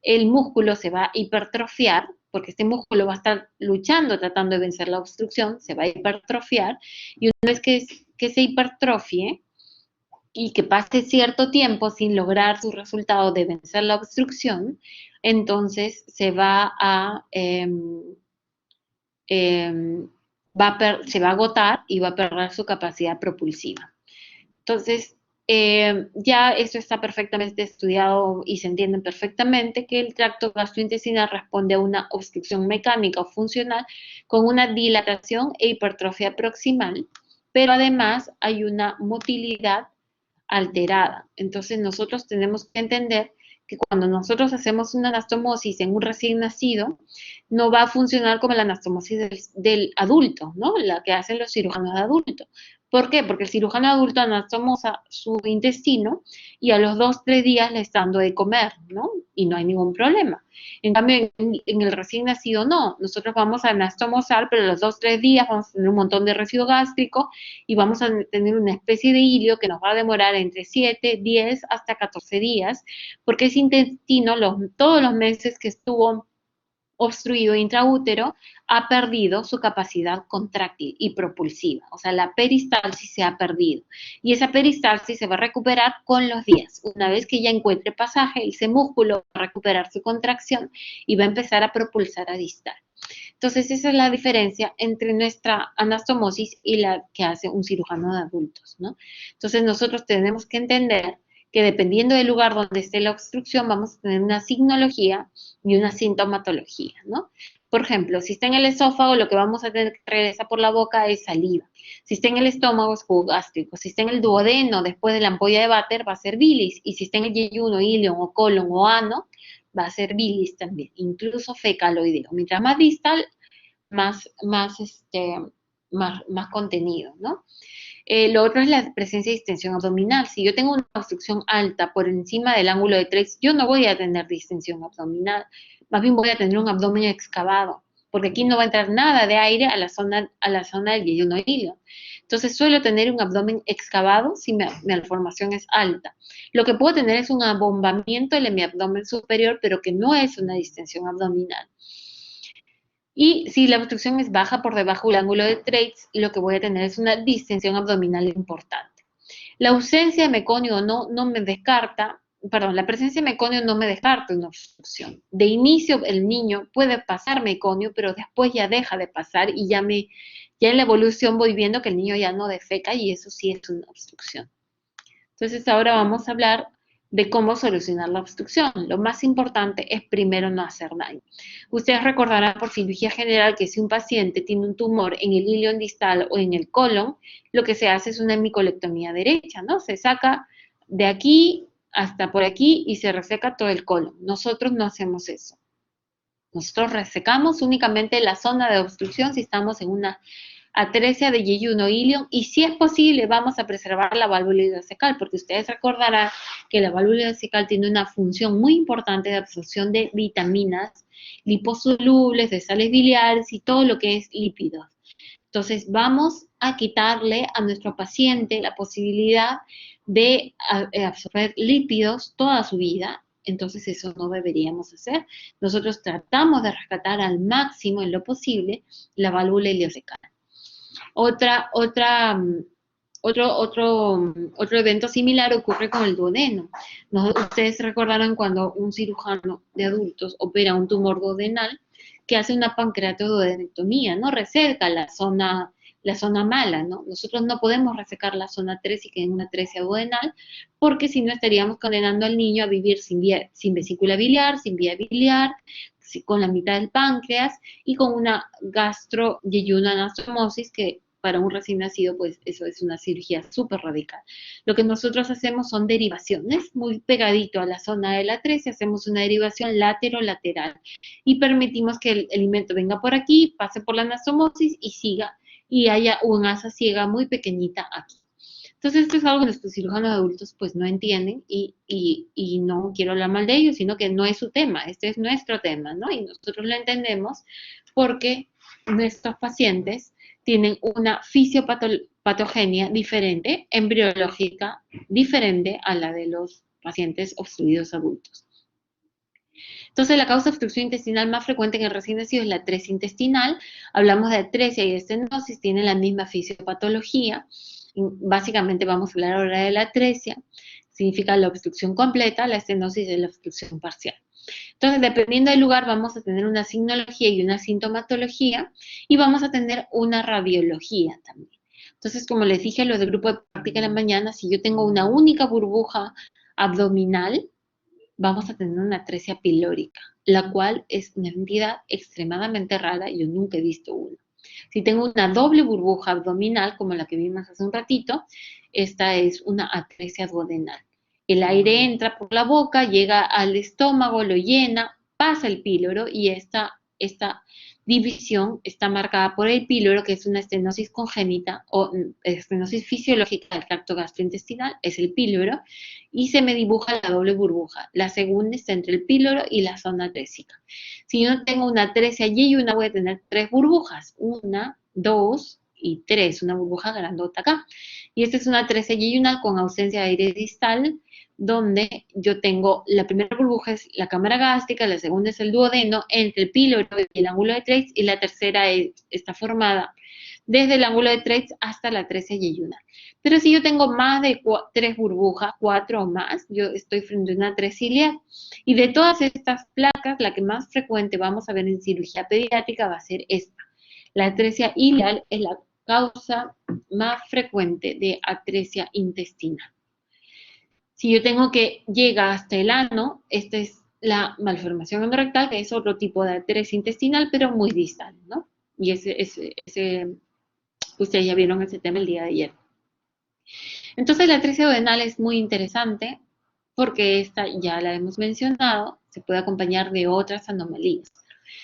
El músculo se va a hipertrofiar, porque este músculo va a estar luchando, tratando de vencer la obstrucción, se va a hipertrofiar, y una vez que se hipertrofie y que pase cierto tiempo sin lograr su resultado de vencer la obstrucción, entonces se va a, se va a agotar y va a perder su capacidad propulsiva. Entonces, ya esto está perfectamente estudiado y se entiende perfectamente que el tracto gastrointestinal responde a una obstrucción mecánica o funcional con una dilatación e hipertrofia proximal, pero además hay una motilidad alterada. Entonces, nosotros tenemos que entender que cuando nosotros hacemos una anastomosis en un recién nacido, no va a funcionar como la anastomosis del adulto, ¿no? La que hacen los cirujanos de adulto. ¿Por qué? Porque el cirujano adulto anastomosa su intestino y a los 2, 3 días le está dando de comer, ¿no? Y no hay ningún problema. En cambio, en el recién nacido no. Nosotros vamos a anastomosar, pero a los 2, 3 días vamos a tener un montón de residuo gástrico y vamos a tener una especie de hilio que nos va a demorar entre 7, 10 hasta 14 días, porque ese intestino, todos los meses que estuvo obstruido intraútero, ha perdido su capacidad contráctil y propulsiva. O sea, la peristalsis se ha perdido. Y esa peristalsis se va a recuperar con los días. Una vez que ya encuentre pasaje, ese músculo va a recuperar su contracción y va a empezar a propulsar a distal. Entonces, esa es la diferencia entre nuestra anastomosis y la que hace un cirujano de adultos, ¿no? Entonces, nosotros tenemos que entender que dependiendo del lugar donde esté la obstrucción, vamos a tener una signología y una sintomatología, ¿no? Por ejemplo, si está en el esófago, lo que vamos a tener que regresar por la boca es saliva. Si está en el estómago, es jugo gástrico. Si está en el duodeno, después de la ampolla de váter, va a ser bilis. Y si está en el yeyuno, ilion o colon o ano, va a ser bilis también, incluso fecaloideo. Mientras más distal, más contenido, ¿no? Lo otro es la presencia de distensión abdominal. Si yo tengo una obstrucción alta por encima del ángulo de Treitz, yo no voy a tener distensión abdominal, más bien voy a tener un abdomen excavado, porque aquí no va a entrar nada de aire a la zona del yeyuno ilio. Entonces suelo tener un abdomen excavado si mi malformación es alta. Lo que puedo tener es un abombamiento en mi abdomen superior, pero que no es una distensión abdominal. Y si la obstrucción es baja por debajo del ángulo de Treitz, lo que voy a tener es una distensión abdominal importante. La ausencia de meconio no me descarta, perdón, la presencia de meconio no me descarta una obstrucción. De inicio el niño puede pasar meconio, pero después ya deja de pasar y ya en la evolución voy viendo que el niño ya no defeca y eso sí es una obstrucción. Entonces ahora vamos a hablar de cómo solucionar la obstrucción. Lo más importante es primero no hacer daño. Ustedes recordarán por cirugía general que si un paciente tiene un tumor en el ilion distal o en el colon, lo que se hace es una hemicolectomía derecha, ¿no? Se saca de aquí hasta por aquí y se reseca todo el colon. Nosotros no hacemos eso. Nosotros resecamos únicamente la zona de obstrucción si estamos en una atresia de yeyuno ilion y si es posible vamos a preservar la válvula ileocecal porque ustedes recordarán que la válvula ileocecal tiene una función muy importante de absorción de vitaminas, liposolubles, de sales biliares y todo lo que es lípidos. Entonces vamos a quitarle a nuestro paciente la posibilidad de absorber lípidos toda su vida entonces eso no deberíamos hacer. Nosotros tratamos de rescatar al máximo en lo posible la válvula ileocecal. Otro evento similar ocurre con el duodeno. Ustedes recordarán cuando un cirujano de adultos opera un tumor duodenal, que hace una pancreatoduodenectomía, ¿no? Reseca la zona mala, ¿no? Nosotros no podemos resecar la zona trésica en una atresia duodenal, porque si no estaríamos condenando al niño a vivir sin vesícula biliar, sin vía biliar, con la mitad del páncreas y con una gastroyeyunoanastomosis que para un recién nacido, pues eso es una cirugía súper radical. Lo que nosotros hacemos son derivaciones, muy pegadito a la zona de la atresia, hacemos una derivación lateral y permitimos que el alimento venga por aquí, pase por la anastomosis y siga, y haya una asa ciega muy pequeñita aquí. Entonces, esto es algo que nuestros cirujanos adultos pues no entienden y no quiero hablar mal de ellos, sino que no es su tema, este es nuestro tema, ¿no? Y nosotros lo entendemos porque nuestros pacientes tienen una fisiopatogenia diferente, embriológica, diferente a la de los pacientes obstruidos adultos. Entonces, la causa de obstrucción intestinal más frecuente en el recién nacido es la atresia intestinal. Hablamos de atresia y estenosis, tienen la misma fisiopatología. Básicamente vamos a hablar ahora de la atresia, significa la obstrucción completa, la estenosis es la obstrucción parcial. Entonces, dependiendo del lugar, vamos a tener una signología y una sintomatología, y vamos a tener una radiología también. Entonces, como les dije, lo del grupo de práctica en la mañana, si yo tengo una única burbuja abdominal, vamos a tener una atresia pilórica, la cual es una entidad extremadamente rara, yo nunca he visto una. Si tengo una doble burbuja abdominal, como la que vimos hace un ratito, esta es una atresia duodenal. El aire entra por la boca, llega al estómago, lo llena, pasa el píloro y esta división está marcada por el píloro, que es una estenosis congénita o estenosis fisiológica del tracto gastrointestinal, es el píloro, y se me dibuja la doble burbuja. La segunda está entre el píloro y la zona atrésica. Si yo no tengo una atresia yeyuna, voy a tener 3 burbujas, 1, 2 y 3, una burbuja grandota acá. Y esta es una atresia yeyunal con ausencia de aire distal, donde yo tengo, la primera burbuja es la cámara gástrica, la segunda es el duodeno, entre el píloro y el ángulo de Treitz, y la tercera está formada desde el ángulo de Treitz hasta la atresia yeyunal. Pero si yo tengo más de 3 burbujas, 4 o más, yo estoy frente a una atresia ileal. Y de todas estas placas, la que más frecuente vamos a ver en cirugía pediátrica va a ser esta. La atresia ileal es la causa más frecuente de atresia intestinal. Si yo tengo que llega hasta el ano, esta es la malformación anorectal, que es otro tipo de atresia intestinal, pero muy distal, ¿no? Y ustedes ya vieron ese tema el día de ayer. Entonces, la atresia duodenal es muy interesante porque esta ya la hemos mencionado, se puede acompañar de otras anomalías.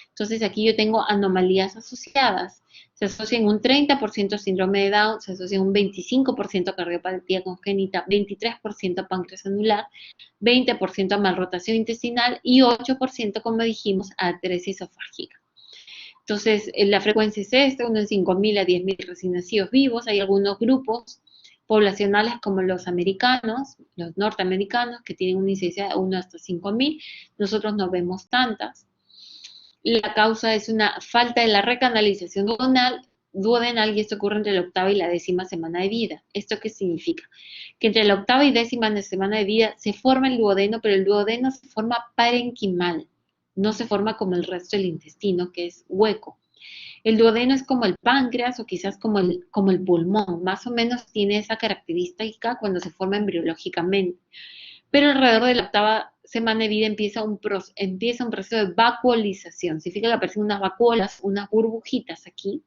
Entonces, aquí yo tengo anomalías asociadas. Se asocian un 30% a síndrome de Down, se asocian un 25% a cardiopatía congénita, 23% a páncreas anular, 20% a malrotación intestinal y 8%, como dijimos, a atresia esofágica. Entonces, la frecuencia es esta, uno en 5.000 a 10.000 recién nacidos vivos. Hay algunos grupos poblacionales como los americanos, los norteamericanos, que tienen una incidencia de 1 hasta 5.000. Nosotros no vemos tantas. La causa es una falta de la recanalización duodenal y esto ocurre entre la 8ª y la 10ª semana de vida. ¿Esto qué significa? Que entre la 8ª y 10ª semana de vida se forma el duodeno, pero el duodeno se forma parenquimal, no se forma como el resto del intestino, que es hueco. El duodeno es como el páncreas o quizás como el pulmón, más o menos tiene esa característica cuando se forma embriológicamente. Pero alrededor de la 8ª semana de vida empieza un proceso de vacuolización. Significa que aparecen unas vacuolas, unas burbujitas aquí,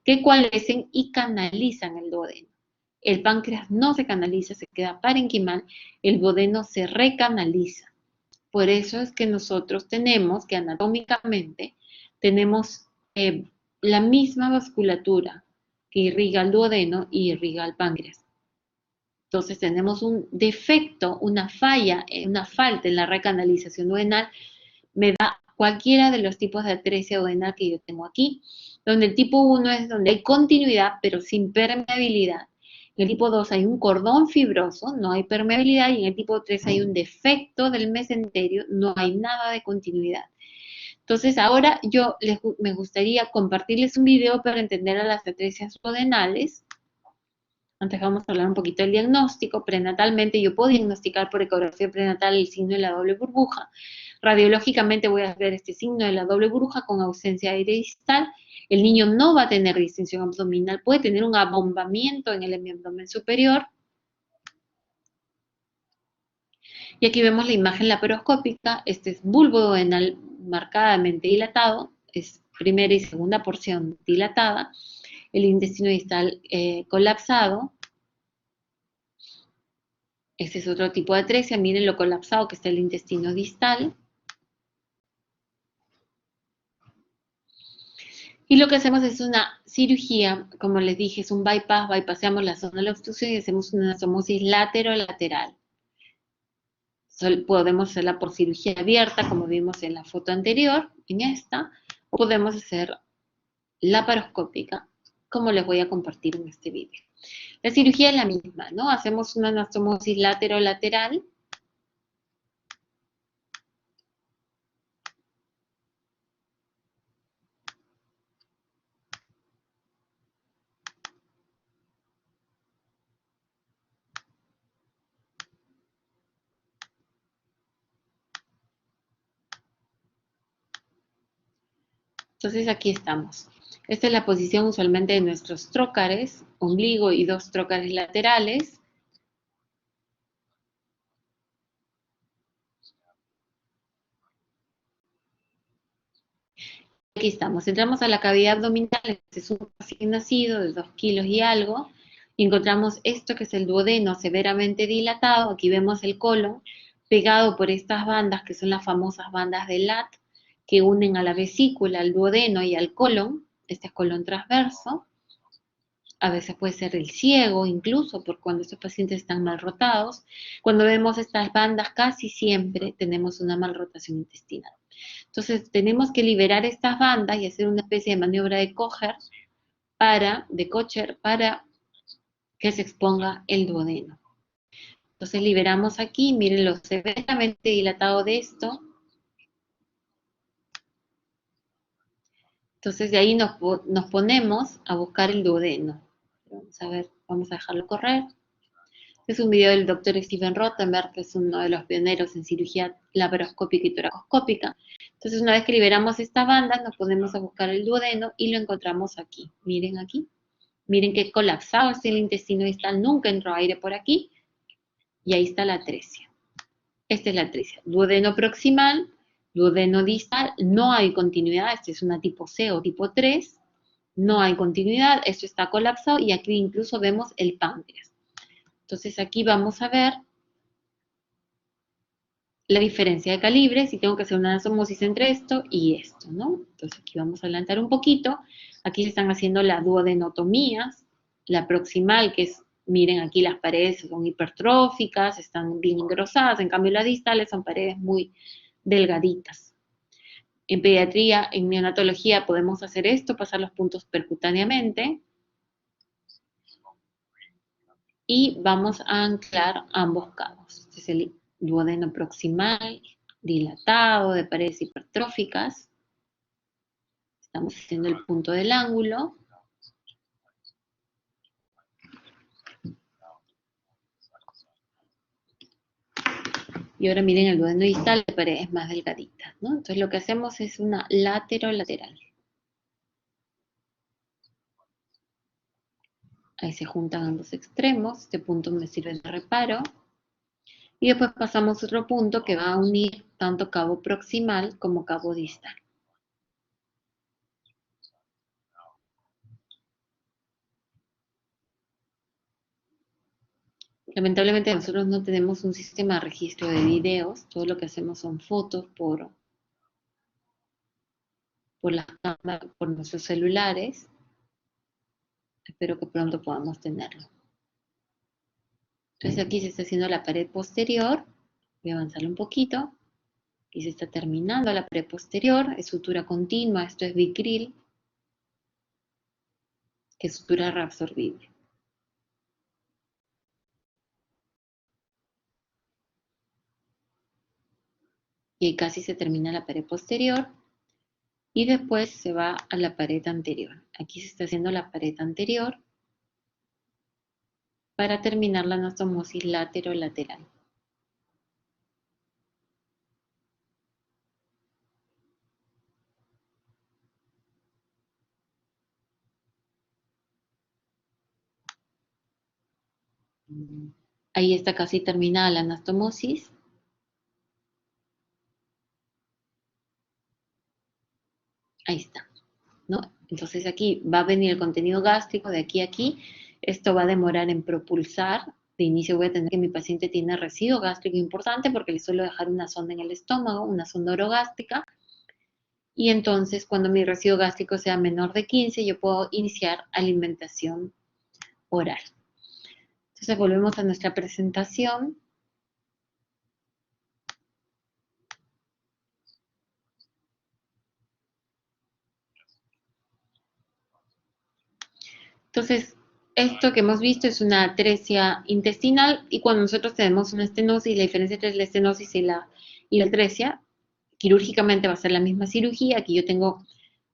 que coalescen y canalizan el duodeno. El páncreas no se canaliza, se queda parenquimal, el duodeno se recanaliza. Por eso es que nosotros tenemos que anatómicamente tenemos la misma vasculatura que irriga el duodeno y irriga el páncreas. Entonces tenemos un defecto, una falla, una falta en la recanalización duodenal, me da cualquiera de los tipos de atresia duodenal que yo tengo aquí, donde el tipo 1 es donde hay continuidad pero sin permeabilidad. En el tipo 2 hay un cordón fibroso, no hay permeabilidad, y en el tipo 3 hay un defecto del mesenterio, no hay nada de continuidad. Entonces, ahora me gustaría compartirles un video para entender a las atresias duodenales. Antes vamos a hablar un poquito del diagnóstico. Prenatalmente yo puedo diagnosticar por ecografía prenatal el signo de la doble burbuja. Radiológicamente voy a ver este signo de la doble burbuja con ausencia de aire distal. El niño no va a tener distensión abdominal, puede tener un abombamiento en el abdomen superior. Y aquí vemos la imagen laparoscópica. Este es bulbo duodenal marcadamente dilatado, es primera y segunda porción dilatada. El intestino distal colapsado. Este es otro tipo de atresia. Miren lo colapsado que está el intestino distal. Y lo que hacemos es una cirugía, como les dije, es un bypass, bypaseamos la zona de la obstrucción y hacemos una anastomosis lateral. Podemos hacerla por cirugía abierta, como vimos en la foto anterior, en esta, o podemos hacer laparoscópica, como les voy a compartir en este vídeo. La cirugía es la misma, ¿no? Hacemos una anastomosis lateral. Entonces aquí estamos. Esta es la posición usualmente de nuestros trócares, ombligo y dos trócares laterales. Aquí estamos, entramos a la cavidad abdominal, este es un recién nacido de 2 kilos y algo, y encontramos esto que es el duodeno severamente dilatado. Aquí vemos el colon pegado por estas bandas que son las famosas bandas de Ladd, que unen a la vesícula, al duodeno y al colon. Este es colon transverso. A veces puede ser el ciego, incluso por cuando estos pacientes están mal rotados. Cuando vemos estas bandas, casi siempre tenemos una malrotación intestinal. Entonces, tenemos que liberar estas bandas y hacer una especie de maniobra de Kocher para que se exponga el duodeno. Entonces, liberamos aquí, miren lo severamente dilatado de esto. Entonces, de ahí nos ponemos a buscar el duodeno. Vamos a ver, vamos a dejarlo correr. Este es un video del doctor Steven Rothenberg, que es uno de los pioneros en cirugía laparoscópica y toracoscópica. Entonces, una vez que liberamos esta banda, nos ponemos a buscar el duodeno y lo encontramos aquí. Miren aquí. Miren que colapsado está el intestino distal, nunca entró aire por aquí. Y ahí está la atresia. Esta es la atresia. Duodeno proximal, duodeno distal, no hay continuidad. Esta es una tipo C o tipo 3. No hay continuidad, esto está colapsado y aquí incluso vemos el páncreas. Entonces aquí vamos a ver la diferencia de calibre, si tengo que hacer una anastomosis entre esto y esto, ¿no? Entonces aquí vamos a adelantar un poquito. Aquí se están haciendo las duodenotomías, la proximal, que es, miren aquí las paredes son hipertróficas, están bien engrosadas, en cambio las distales son paredes muy delgaditas. En pediatría, en neonatología podemos hacer esto, pasar los puntos percutáneamente. Y vamos a anclar ambos cabos. Este es el duodeno proximal, dilatado, de paredes hipertróficas. Estamos haciendo el punto del ángulo. Y ahora miren el duodeno distal de paredes más delgaditas, ¿no? Entonces lo que hacemos es una lateral. Ahí se juntan ambos extremos. Este punto me sirve de reparo. Y después pasamos a otro punto que va a unir tanto cabo proximal como cabo distal. Lamentablemente nosotros no tenemos un sistema de registro de videos, todo lo que hacemos son fotos por las cámaras, por nuestros celulares. Espero que pronto podamos tenerlo. Entonces aquí se está haciendo la pared posterior, voy a avanzarlo un poquito, aquí se está terminando la pared posterior, es sutura continua, esto es Vicryl, que es sutura reabsorbible. y casi se termina la pared posterior, y después se va a la pared anterior. Aquí se está haciendo la pared anterior para terminar la anastomosis lateral. Ahí está casi terminada la anastomosis. Ahí está, ¿no? Entonces aquí va a venir el contenido gástrico de aquí a aquí. Esto va a demorar en propulsar. De inicio voy a tener que mi paciente tiene residuo gástrico importante porque le suelo dejar una sonda en el estómago, una sonda orogástrica. Y entonces cuando mi residuo gástrico sea menor de 15, yo puedo iniciar alimentación oral. Entonces volvemos a nuestra presentación. Entonces, esto que hemos visto es una atresia intestinal, y cuando nosotros tenemos una estenosis, la diferencia entre la estenosis y la atresia, quirúrgicamente va a ser la misma cirugía. Aquí yo tengo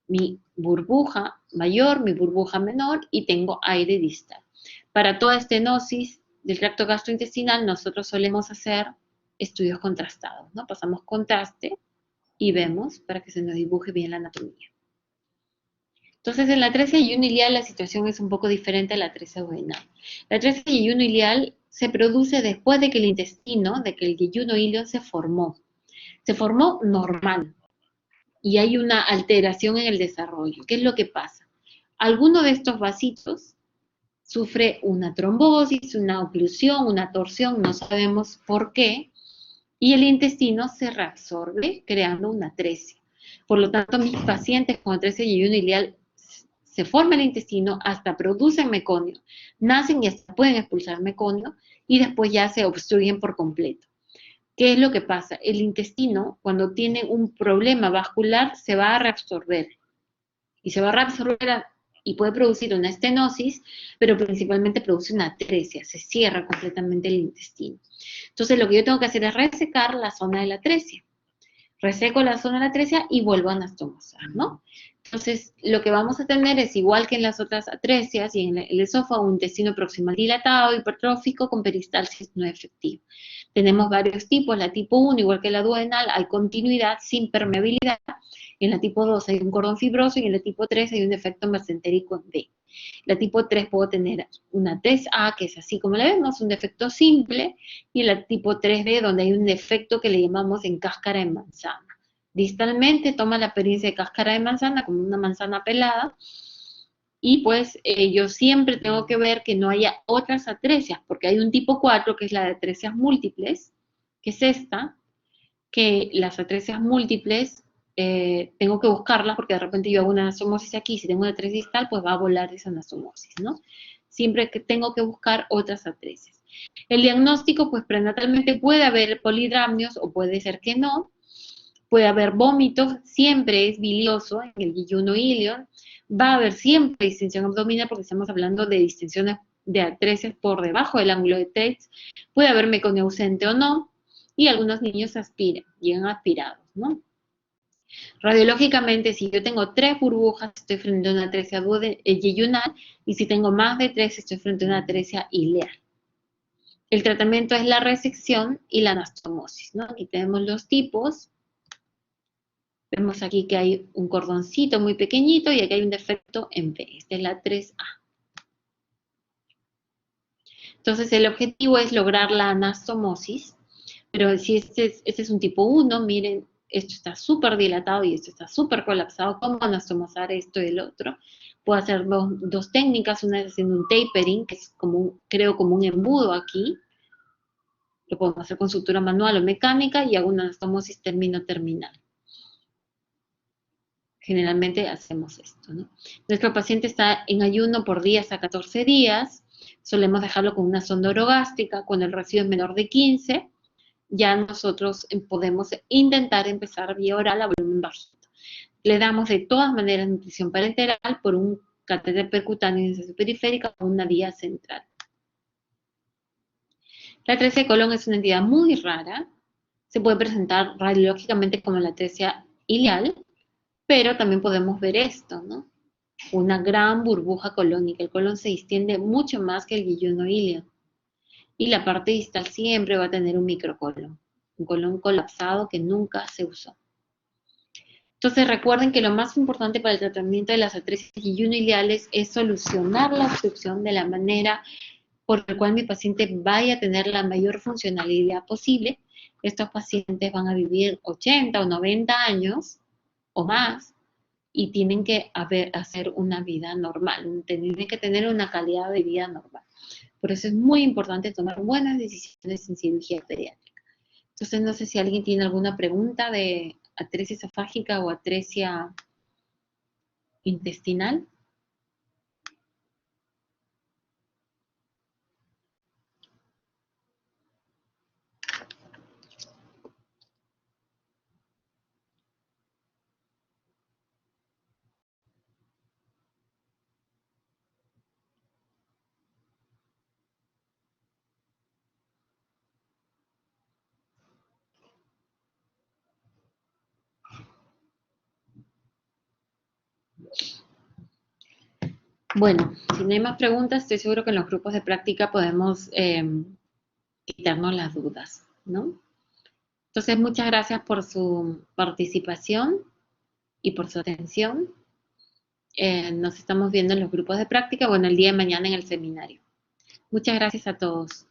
mi burbuja mayor, mi burbuja menor, y tengo aire distal. Para toda estenosis del tracto gastrointestinal, nosotros solemos hacer estudios contrastados, ¿no? Pasamos contraste y vemos para que se nos dibuje bien la anatomía. Entonces, en la atresia yeyuno-ileal la situación es un poco diferente a la atresia duodenal. La atresia yeyuno-ileal se produce después de que el intestino, de que el yeyuno-ileón se formó. Se formó normal y hay una alteración en el desarrollo. ¿Qué es lo que pasa? Alguno de estos vasitos sufre una trombosis, una oclusión, una torsión, no sabemos por qué, y el intestino se reabsorbe creando una atresia. Por lo tanto, mis pacientes con atresia yeyuno-ileal se forma el intestino, hasta producen meconio, nacen y hasta pueden expulsar meconio, y después ya se obstruyen por completo. ¿Qué es lo que pasa? El intestino, cuando tiene un problema vascular, se va a reabsorber. Y se va a reabsorber y puede producir una estenosis, pero principalmente produce una atresia, se cierra completamente el intestino. Entonces lo que yo tengo que hacer es resecar la zona de la atresia. Reseco la zona de la atresia y vuelvo a anastomosar, ¿no? Entonces, lo que vamos a tener es, igual que en las otras atresias y en el esófago, un intestino proximal dilatado, hipertrófico, con peristalsis no efectiva. Tenemos varios tipos. La tipo 1, igual que la duodenal, hay continuidad sin permeabilidad. En la tipo 2 hay un cordón fibroso y en la tipo 3 hay un defecto mesentérico en B. La tipo 3 puedo tener una 3A, que es así como la vemos, un defecto simple, y la tipo 3B, donde hay un defecto que le llamamos en cáscara de manzana. Distalmente toma la apariencia de cáscara de manzana, como una manzana pelada, y pues yo siempre tengo que ver que no haya otras atresias, porque hay un tipo 4, que es la de atresias múltiples, que es esta, que las atresias múltiples tengo que buscarlas, porque de repente yo hago una anastomosis aquí, si tengo una atresia distal, pues va a volar esa anastomosis, ¿no? Siempre que tengo que buscar otras atresias. El diagnóstico, pues prenatalmente puede haber polidramnios o puede ser que no, puede haber vómitos, siempre es bilioso en el yeyuno-ileón, va a haber siempre distensión abdominal porque estamos hablando de distensiones de atresias por debajo del ángulo de Tate, puede haber meconio ausente o no, y algunos niños aspiran, llegan aspirados, ¿no? Radiológicamente, si yo tengo 3 burbujas, estoy frente a una atresia yeyunal, y si tengo más de 3, estoy frente a una atresia ileal. El tratamiento es la resección y la anastomosis, ¿no? Aquí tenemos los tipos. Vemos aquí que hay un cordoncito muy pequeñito y aquí hay un defecto en B. Esta es la 3A. Entonces, el objetivo es lograr la anastomosis, pero si este es un tipo 1, miren, esto está súper dilatado y esto está súper colapsado. ¿Cómo anastomosar esto y el otro? Puedo hacer dos técnicas, una es haciendo un tapering, que es como creo como un embudo aquí. Lo podemos hacer con sutura manual o mecánica y hago una anastomosis término-terminal. Generalmente hacemos esto, ¿no? Nuestro paciente está en ayuno por 10 a 14 días, solemos dejarlo con una sonda orogástrica, cuando el residuo es menor de 15, ya nosotros podemos intentar empezar vía oral a volumen bajito. Le damos de todas maneras nutrición parenteral por un catéter percutáneo de incidencia periférica o una vía central. La atresia de colon es una entidad muy rara, se puede presentar radiológicamente como la atresia ileal, pero también podemos ver esto, ¿no? Una gran burbuja colónica. El colon se distiende mucho más que el guillono ileo. Y la parte distal siempre va a tener un microcolon, un colon colapsado que nunca se usó. Entonces recuerden que lo más importante para el tratamiento de las atresias guillono-ileales es solucionar la obstrucción de la manera por la cual mi paciente vaya a tener la mayor funcionalidad posible. Estos pacientes van a vivir 80 o 90 años o más y tienen que hacer una vida normal, tienen que tener una calidad de vida normal. Por eso es muy importante tomar buenas decisiones en cirugía pediátrica. Entonces, no sé si alguien tiene alguna pregunta de atresia esofágica o atresia intestinal. Bueno, si no hay más preguntas, estoy seguro que en los grupos de práctica podemos quitarnos las dudas, ¿no? Entonces, muchas gracias por su participación y por su atención. Nos estamos viendo en los grupos de práctica, bueno, el día de mañana en el seminario. Muchas gracias a todos.